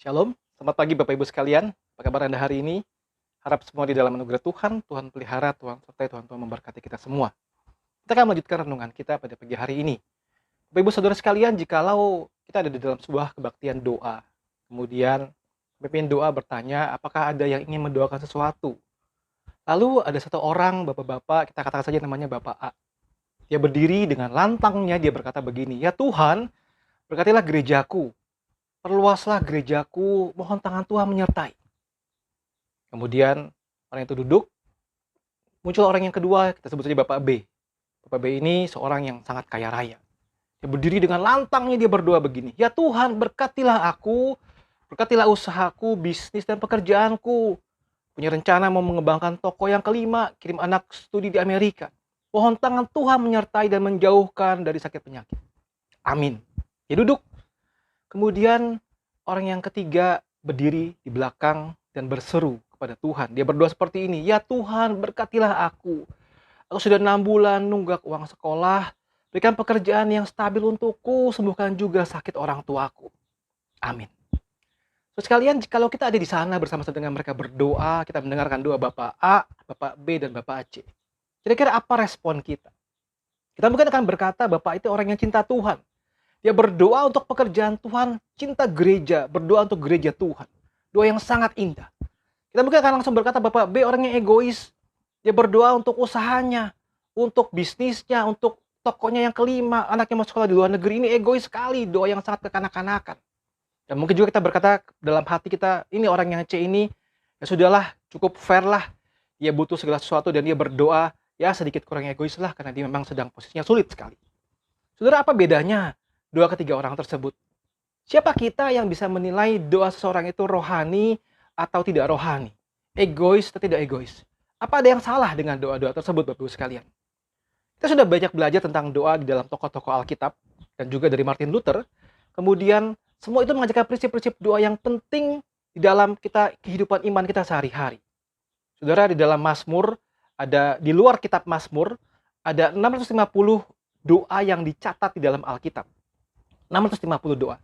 Shalom, selamat pagi Bapak Ibu sekalian. Apa kabar Anda hari ini? Harap semua di dalam anugerah Tuhan, Tuhan pelihara, Tuhan sertai, Tuhan memberkati kita semua. Kita akan melanjutkan renungan kita pada pagi hari ini. Bapak Ibu saudara sekalian, jikalau kita ada di dalam sebuah kebaktian doa, kemudian pemimpin doa bertanya, apakah ada yang ingin mendoakan sesuatu? Lalu ada satu orang, bapak-bapak, kita katakan saja namanya Bapak A. Dia berdiri dengan lantangnya, dia berkata begini, ya Tuhan, berkatilah gerejaku, perluaslah gerejaku, mohon tangan Tuhan menyertai. Kemudian orang itu duduk, muncul orang yang kedua, kita sebut saja Bapak B. Bapak B ini seorang yang sangat kaya raya. Dia berdiri dengan lantangnya, dia berdoa begini, ya Tuhan berkatilah aku, berkatilah usahaku, bisnis dan pekerjaanku. Punya rencana mau mengembangkan toko yang kelima, kirim anak studi di Amerika. Mohon tangan Tuhan menyertai dan menjauhkan dari sakit penyakit. Amin. Dia duduk. Kemudian orang yang ketiga berdiri di belakang dan berseru kepada Tuhan. Dia berdoa seperti ini, ya Tuhan berkatilah aku. Aku sudah 6 bulan nunggak uang sekolah, berikan pekerjaan yang stabil untukku, sembuhkan juga sakit orang tuaku. Amin. So, sekalian, kalau kita ada di sana bersama-sama dengan mereka berdoa, kita mendengarkan doa Bapak A, Bapak B, dan Bapak C. Kira-kira apa respon kita? Kita mungkin akan berkata, Bapak itu orang yang cinta Tuhan. Dia berdoa untuk pekerjaan Tuhan, cinta gereja, berdoa untuk gereja Tuhan. Doa yang sangat indah. Kita mungkin akan langsung berkata, Bapak B orang yang egois. Dia berdoa untuk usahanya, untuk bisnisnya, untuk tokonya yang kelima, anaknya mau sekolah di luar negeri. Ini egois sekali, doa yang sangat kekanak-kanakan. Dan mungkin juga kita berkata dalam hati kita, ini orang yang C ini, ya sudahlah, cukup fair lah. Dia butuh segala sesuatu dan dia berdoa, ya sedikit kurang egois lah, karena dia memang sedang posisinya sulit sekali. Saudara, apa bedanya doa ketiga orang tersebut? Siapa kita yang bisa menilai doa seseorang itu rohani atau tidak rohani? Egois atau tidak egois? Apa ada yang salah dengan doa-doa tersebut, Bapak Ibu sekalian? Kita sudah banyak belajar tentang doa di dalam tokoh-tokoh Alkitab dan juga dari Martin Luther. Kemudian semua itu mengajarkan prinsip-prinsip doa yang penting di dalam kehidupan iman kita sehari-hari. Saudara, di dalam Mazmur, di luar kitab Mazmur, ada 650 doa yang dicatat di dalam Alkitab. 650 doa.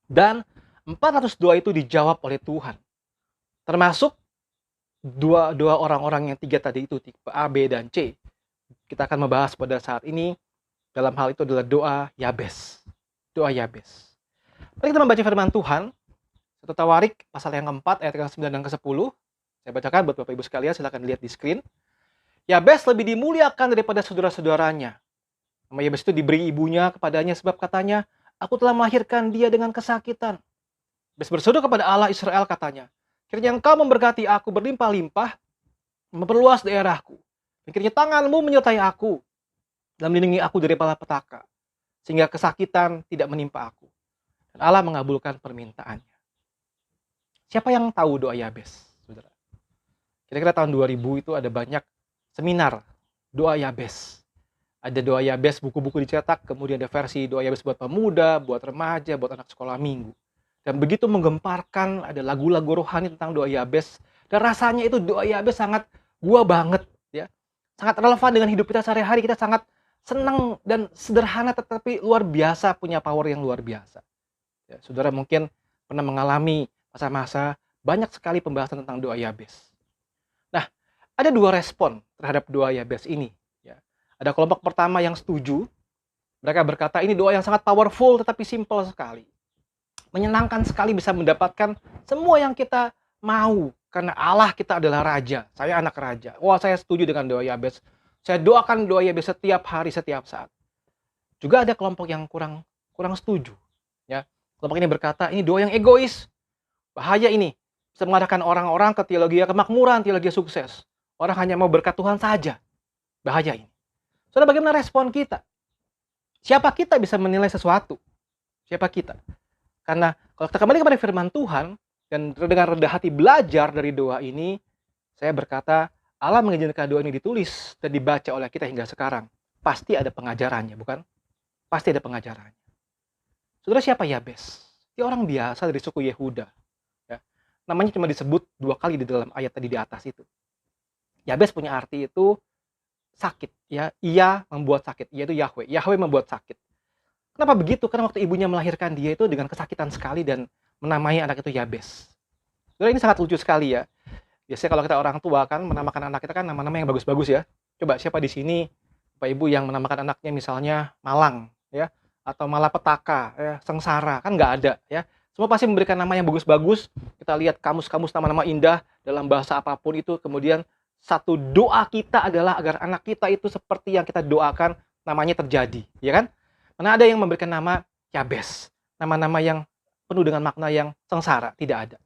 Dan 400 doa itu dijawab oleh Tuhan. Termasuk doa orang-orang yang tiga tadi itu, tipe A, B, dan C. Kita akan membahas pada saat ini. Dalam hal itu adalah doa Yabes. Doa Yabes. Mari kita membaca firman Tuhan. 1 Tawarik pasal yang keempat ayat ke-9 dan ke-10. Saya bacakan buat Bapak Ibu sekalian, silakan lihat di screen. Yabes lebih dimuliakan daripada saudara-saudaranya. Nama Yabes itu diberi ibunya kepadanya sebab katanya, aku telah melahirkan dia dengan kesakitan. Yabes berseru kepada Allah Israel katanya, kiranya engkau memberkati aku berlimpah-limpah, memperluas daerahku. Dan kiranya tanganmu menyertai aku dan melindungi aku dari malapetaka, sehingga kesakitan tidak menimpa aku. Dan Allah mengabulkan permintaannya. Siapa yang tahu doa Yabes, saudara? Kira-kira tahun 2000 itu ada banyak seminar doa Yabes. Ada doa Yabes, buku-buku dicetak, kemudian ada versi doa Yabes buat pemuda, buat remaja, buat anak sekolah minggu. Dan begitu menggemparkan, ada lagu-lagu rohani tentang doa Yabes. Dan rasanya itu doa Yabes sangat gua banget, ya. Sangat relevan dengan hidup kita sehari-hari, kita sangat senang dan sederhana tetapi luar biasa, punya power yang luar biasa. Ya, saudara mungkin pernah mengalami masa-masa banyak sekali pembahasan tentang doa Yabes. Nah, ada dua respon terhadap doa Yabes ini. Ya. Ada kelompok pertama yang setuju. Mereka berkata ini doa yang sangat powerful tetapi simple sekali. Menyenangkan sekali bisa mendapatkan semua yang kita mau. Karena Allah kita adalah raja. Saya anak raja. Wah, saya setuju dengan doa Yabes. Saya doakan doa Yabes setiap hari, setiap saat. Juga ada kelompok yang kurang setuju. Ya. Kelompok ini berkata, ini doa yang egois. Bahaya ini. Bisa mengarahkan orang-orang ke teologi kemakmuran, teologi sukses. Orang hanya mau berkat Tuhan saja. Bahaya ini. Saudara, bagaimana respon kita? Siapa kita bisa menilai sesuatu? Siapa kita? Karena kalau kita kembali kepada firman Tuhan, dan dengan rendah hati belajar dari doa ini, saya berkata, Allah mengizinkan doa ini ditulis dan dibaca oleh kita hingga sekarang. Pasti ada pengajarannya, bukan? Pasti ada pengajarannya. Saudara, siapa Yabes? Dia orang biasa dari suku Yehuda. Ya. Namanya cuma disebut 2 kali di dalam ayat tadi di atas itu. Yabes punya arti itu sakit. Ya, ia membuat sakit. Ia itu Yahweh. Yahweh membuat sakit. Kenapa begitu? Karena waktu ibunya melahirkan dia itu dengan kesakitan sekali dan menamai anak itu Yabes. Saudara, ini sangat lucu sekali ya. Biasanya kalau kita orang tua kan menamakan anak kita kan nama-nama yang bagus-bagus ya. Coba siapa di sini Bapak Ibu yang menamakan anaknya misalnya Malang ya, atau Malapetaka ya, Sengsara, kan nggak ada ya. Semua pasti memberikan nama yang bagus-bagus. Kita lihat kamus-kamus nama-nama indah dalam bahasa apapun itu. Kemudian satu doa kita adalah agar anak kita itu seperti yang kita doakan namanya terjadi, ya kan? Mana ada yang memberikan nama Yabes, nama-nama yang penuh dengan makna yang sengsara, tidak ada.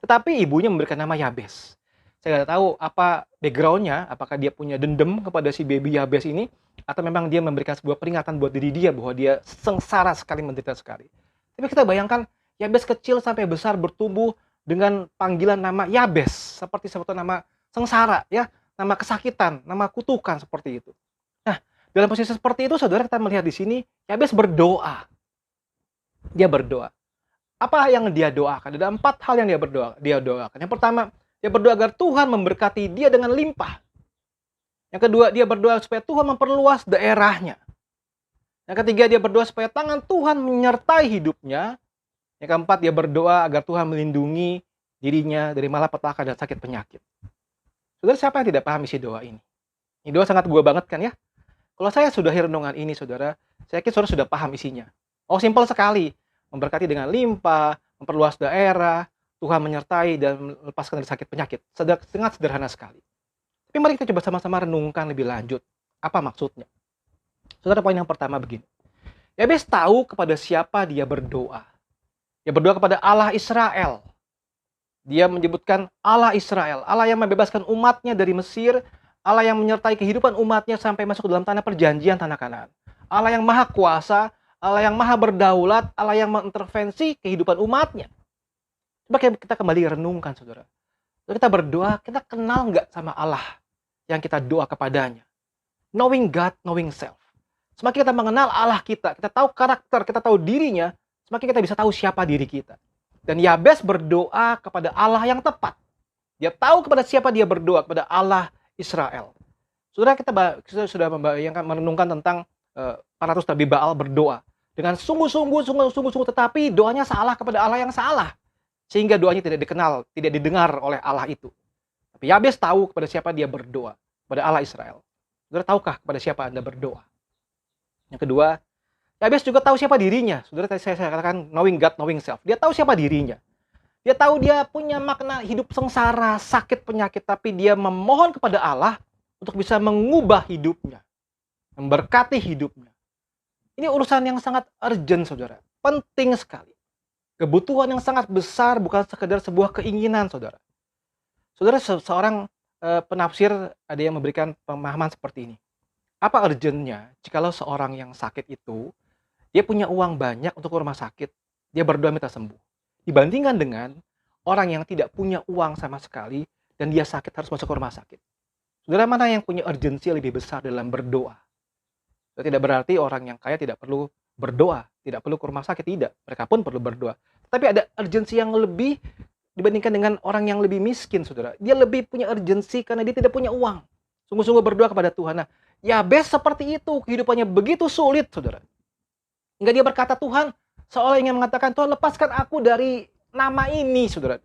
Tetapi ibunya memberikan nama Yabes. Saya nggak tahu apa background-nya, apakah dia punya dendam kepada si baby Yabes ini, atau memang dia memberikan sebuah peringatan buat diri dia bahwa dia sengsara sekali, menderita sekali. Tapi kita bayangkan Yabes kecil sampai besar bertumbuh dengan panggilan nama Yabes, seperti nama sengsara, ya, nama kesakitan, nama kutukan seperti itu. Nah, dalam posisi seperti itu, saudara, kita melihat di sini Yabes berdoa. Dia berdoa. Apa yang dia doakan? Ada 4 hal yang dia doakan. Yang pertama, dia berdoa agar Tuhan memberkati dia dengan limpah. Yang kedua, dia berdoa supaya Tuhan memperluas daerahnya. Yang ketiga, dia berdoa supaya tangan Tuhan menyertai hidupnya. Yang keempat, dia berdoa agar Tuhan melindungi dirinya dari malapetaka dan sakit penyakit. Saudara, siapa yang tidak paham isi doa ini? Ini doa sangat gua banget kan ya? Kalau saya sudah renungan ini, saudara, saya yakin saudara sudah paham isinya. Oh, simpel sekali. Memberkati dengan limpah, memperluas daerah, Tuhan menyertai dan melepaskan dari sakit penyakit. Sangat sederhana sekali. Tapi mari kita coba sama-sama renungkan lebih lanjut. Apa maksudnya? Saudara, poin yang pertama begini. Yabes tahu kepada siapa dia berdoa. Dia berdoa kepada Allah Israel. Dia menyebutkan Allah Israel, Allah yang membebaskan umatnya dari Mesir, Allah yang menyertai kehidupan umatnya sampai masuk ke dalam tanah perjanjian, tanah Kanaan. Allah yang maha kuasa, Allah yang maha berdaulat, Allah yang mengintervensi kehidupan umatnya. Coba kita kembali renungkan, saudara. Kalau kita berdoa, kita kenal nggak sama Allah yang kita doa kepadanya? Knowing God, knowing self. Semakin kita mengenal Allah kita tahu karakter, kita tahu dirinya, semakin kita bisa tahu siapa diri kita. Dan Yabes berdoa kepada Allah yang tepat. Dia tahu kepada siapa dia berdoa, kepada Allah Israel. Saudara, kita sudah membayangkan, merenungkan tentang para ratus Nabi Baal berdoa dengan sungguh-sungguh, tetapi doanya salah kepada Allah yang salah. Sehingga doanya tidak dikenal, tidak didengar oleh Allah itu. Tapi Yabes tahu kepada siapa dia berdoa, kepada Allah Israel. Saudara, tahukah kepada siapa Anda berdoa? Yang kedua, Yabes juga tahu siapa dirinya. Saudara, tadi saya katakan knowing God, knowing self. Dia tahu siapa dirinya. Dia tahu dia punya makna hidup sengsara, sakit penyakit, tapi dia memohon kepada Allah untuk bisa mengubah hidupnya, memberkati hidupnya. Ini urusan yang sangat urgent, saudara. Penting sekali. Kebutuhan yang sangat besar, bukan sekedar sebuah keinginan, saudara. Saudara, seorang penafsir ada yang memberikan pemahaman seperti ini. Apa urgentnya jikalau seorang yang sakit itu, dia punya uang banyak untuk ke rumah sakit, dia berdoa minta sembuh. Dibandingkan dengan orang yang tidak punya uang sama sekali, dan dia sakit harus masuk ke rumah sakit. Saudara, mana yang punya urgensi lebih besar dalam berdoa? Tidak berarti orang yang kaya tidak perlu berdoa, tidak perlu ke rumah sakit, tidak. Mereka pun perlu berdoa. Tapi ada urgensi yang lebih dibandingkan dengan orang yang lebih miskin, saudara. Dia lebih punya urgensi karena dia tidak punya uang. Sungguh-sungguh berdoa kepada Tuhan. Nah, Yabes seperti itu, kehidupannya begitu sulit, saudara. Hingga dia berkata, Tuhan, seolah ingin mengatakan, Tuhan lepaskan aku dari nama ini, saudara.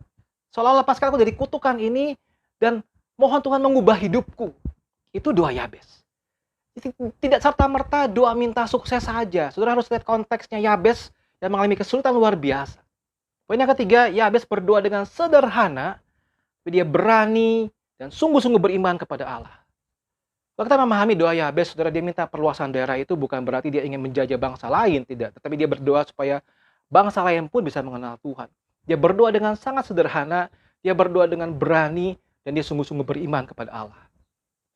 Seolah lepaskan aku dari kutukan ini, dan mohon Tuhan mengubah hidupku. Itu doa Yabes. Tidak serta-merta doa minta sukses saja. Saudara harus lihat konteksnya. Yabes yang mengalami kesulitan luar biasa. Poin yang ketiga, Yabes berdoa dengan sederhana, tapi dia berani dan sungguh-sungguh beriman kepada Allah. Kalau kita memahami doa Yabes, saudara, dia minta perluasan daerah itu bukan berarti dia ingin menjajah bangsa lain, tidak. Tetapi dia berdoa supaya bangsa lain pun bisa mengenal Tuhan. Dia berdoa dengan sangat sederhana, dia berdoa dengan berani, dan dia sungguh-sungguh beriman kepada Allah.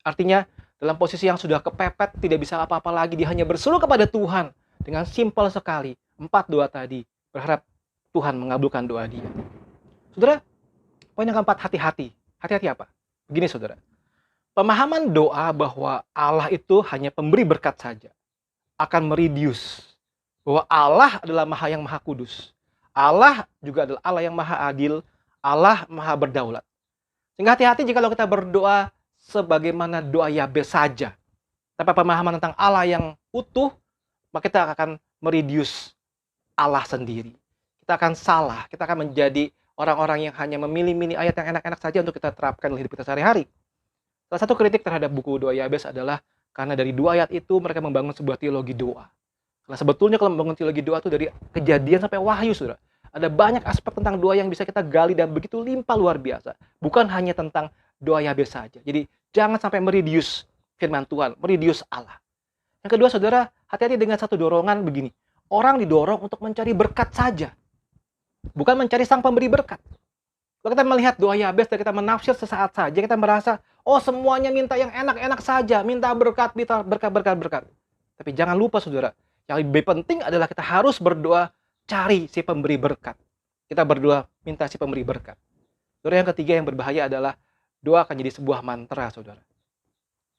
Artinya, dalam posisi yang sudah kepepet, tidak bisa apa-apa lagi, dia hanya berseru kepada Tuhan dengan simpel sekali. 4 doa tadi, berharap Tuhan mengabulkan doa dia. Saudara, poin yang keempat, hati-hati. Hati-hati apa? Begini, saudara. Pemahaman doa bahwa Allah itu hanya pemberi berkat saja akan mereduce bahwa Allah adalah yang maha kudus. Allah juga adalah Allah yang maha adil, Allah maha berdaulat. Sehingga hati-hati jika kita berdoa sebagaimana doa Yabes saja. Tanpa pemahaman tentang Allah yang utuh, maka kita akan mereduce Allah sendiri. kita akan salah, kita akan menjadi orang-orang yang hanya memilih-milih ayat yang enak-enak saja untuk kita terapkan dalam hidup kita sehari-hari. Salah satu kritik terhadap buku doa Yabes adalah karena dari dua ayat itu mereka membangun sebuah teologi doa. Karena sebetulnya kalau membangun teologi doa itu dari Kejadian sampai Wahyu, saudara. Ada banyak aspek tentang doa yang bisa kita gali dan begitu limpah luar biasa. Bukan hanya tentang doa Yabes saja. Jadi jangan sampai mereduce firman Tuhan, mereduce Allah. Yang kedua, saudara, hati-hati dengan satu dorongan begini. Orang didorong untuk mencari berkat saja, bukan mencari sang pemberi berkat. Kalau kita melihat doa Yabes dan kita menafsir sesaat saja, kita merasa, oh semuanya minta yang enak-enak saja, minta berkat, minta berkat. Tapi jangan lupa saudara, yang lebih penting adalah kita harus berdoa cari si pemberi berkat. Kita berdoa minta si pemberi berkat. Saudara, yang ketiga yang berbahaya adalah doa akan jadi sebuah mantra, saudara.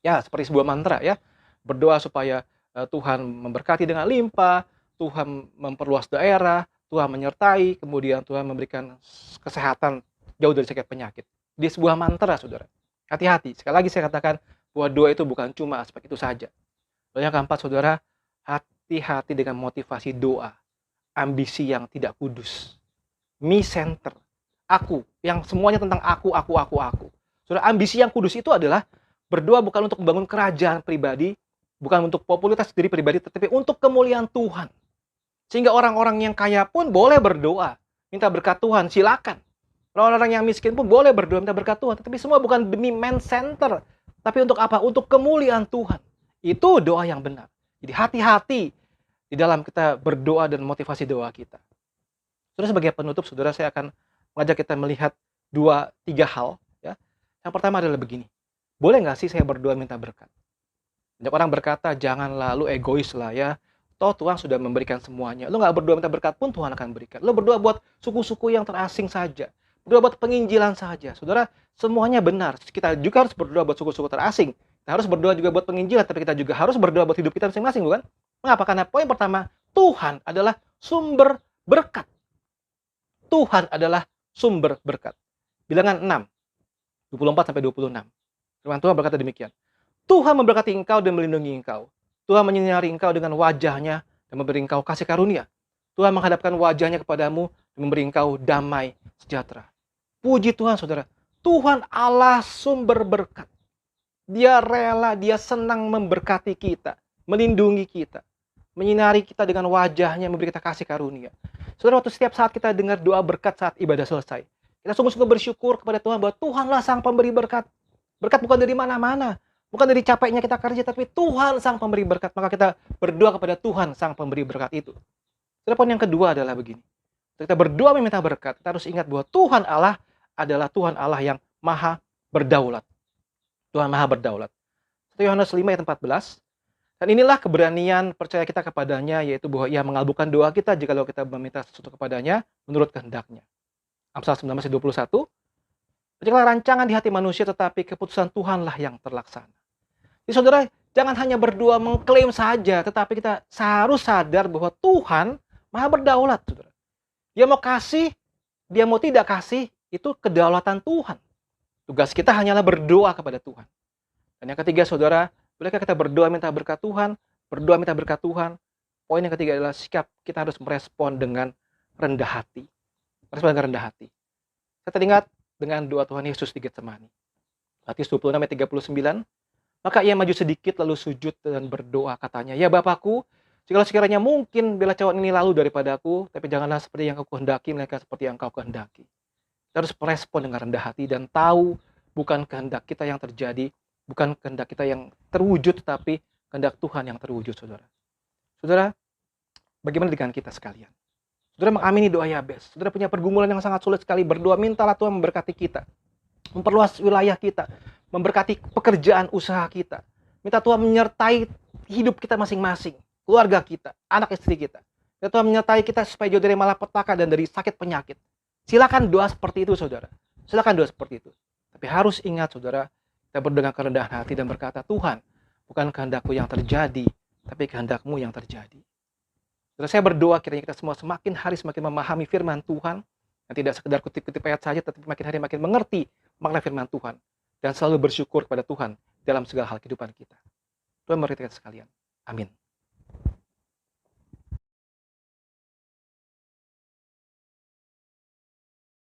Ya, seperti sebuah mantra ya. Berdoa supaya Tuhan memberkati dengan limpah, Tuhan memperluas daerah, Tuhan menyertai, kemudian Tuhan memberikan kesehatan jauh dari sakit penyakit. Di sebuah mantra, saudara. Hati-hati. Sekali lagi saya katakan bahwa doa itu bukan cuma aspek itu saja. Lalu yang keempat, saudara, hati-hati dengan motivasi doa. Ambisi yang tidak kudus. Me center. Aku. Yang semuanya tentang aku. Saudara, ambisi yang kudus itu adalah berdoa bukan untuk membangun kerajaan pribadi, bukan untuk popularitas diri pribadi, tetapi untuk kemuliaan Tuhan. Sehingga orang-orang yang kaya pun boleh berdoa. Minta berkat Tuhan, silakan. Orang-orang yang miskin pun boleh berdoa minta berkat Tuhan. Tapi semua bukan demi man center. Tapi untuk apa? Untuk kemuliaan Tuhan. Itu doa yang benar. Jadi hati-hati di dalam kita berdoa dan motivasi doa kita. Saudara, sebagai penutup, saudara, saya akan mengajak kita melihat 2-3 hal. Ya. Yang pertama adalah begini. Boleh nggak sih saya berdoa minta berkat? Banyak orang berkata, jangan lalu egois lah ya. Toh Tuhan sudah memberikan semuanya. Lo nggak berdoa minta berkat pun Tuhan akan berikan. Lo berdoa buat suku-suku yang terasing saja. Berdoa buat penginjilan saja. Saudara, semuanya benar. Kita juga harus berdoa buat suku-suku terasing. Kita harus berdoa juga buat penginjilan. Tapi kita juga harus berdoa buat hidup kita masing-masing, bukan? Mengapa? Karena poin pertama, Tuhan adalah sumber berkat. Tuhan adalah sumber berkat. Bilangan 6, 24-26. Firman Tuhan berkata demikian. Tuhan memberkati engkau dan melindungi engkau. Tuhan menyinari engkau dengan wajahnya dan memberi engkau kasih karunia. Tuhan menghadapkan wajahnya kepadamu dan memberi engkau damai sejahtera. Puji Tuhan, saudara. Tuhan Allah sumber berkat. Dia rela, dia senang memberkati kita, melindungi kita, menyinari kita dengan wajahnya, memberi kita kasih karunia. Saudara, waktu setiap saat kita dengar doa berkat saat ibadah selesai, kita sungguh-sungguh bersyukur kepada Tuhan bahwa Tuhanlah sang pemberi berkat. Berkat bukan dari mana-mana, bukan dari capeknya kita kerja, tapi Tuhan sang pemberi berkat. Maka kita berdoa kepada Tuhan sang pemberi berkat itu. Saudara, poin yang kedua adalah begini. Kita berdoa meminta berkat, kita harus ingat bahwa Tuhan Allah adalah Tuhan Allah yang maha berdaulat. Tuhan maha berdaulat. 1 Yohanes 5 ayat 14. Dan inilah keberanian percaya kita kepadanya, yaitu bahwa ia mengabulkan doa kita jikalau kita meminta sesuatu kepadanya menurut kehendaknya. Amsal 19 ayat 21. Banyak rancangan di hati manusia, tetapi keputusan Tuhanlah yang terlaksana. Jadi saudara, jangan hanya berdoa mengklaim saja, tetapi kita harus sadar bahwa Tuhan maha berdaulat, saudara. Dia mau kasih, dia mau tidak kasih, itu kedaulatan Tuhan. Tugas kita hanyalah berdoa kepada Tuhan. Dan yang ketiga, saudara, bolehkah kita berdoa minta berkat Tuhan? Berdoa minta berkat Tuhan. Poin yang ketiga adalah sikap kita harus merespon dengan rendah hati. Merespon dengan rendah hati. Saya teringat dengan doa Tuhan Yesus di Getsemani. Matius 26 ayat 39. Maka ia maju sedikit lalu sujud dan berdoa, katanya, ya Bapakku, jikalau sekiranya mungkin bila cawan ini lalu daripada aku, tapi janganlah seperti yang kau kehendaki, melainkan seperti yang kau kehendaki. Kita harus merespon dengan rendah hati dan tahu bukan kehendak kita yang terjadi, bukan kehendak kita yang terwujud, tetapi kehendak Tuhan yang terwujud, saudara. Saudara, bagaimana dengan kita sekalian? Saudara mengamini doa Yabes. Saudara punya pergumulan yang sangat sulit sekali. Berdoa, mintalah Tuhan memberkati kita. Memperluas wilayah kita. Memberkati pekerjaan usaha kita. Minta Tuhan menyertai hidup kita masing-masing. Keluarga kita, anak istri kita. Minta Tuhan menyertai kita supaya jauh dari malapetaka dan dari sakit penyakit. Silakan doa seperti itu, saudara. Silakan doa seperti itu. Tapi harus ingat, saudara, kita berdoa dengan kerendahan hati dan berkata, Tuhan, bukan kehendakku yang terjadi, tapi kehendakmu yang terjadi. Saudara, saya berdoa kiranya kita semua semakin hari semakin memahami firman Tuhan, dan tidak sekedar kutip-kutip ayat saja, tetapi makin hari makin mengerti makna firman Tuhan, dan selalu bersyukur kepada Tuhan dalam segala hal kehidupan kita. Tuhan memberkati kita sekalian. Amin.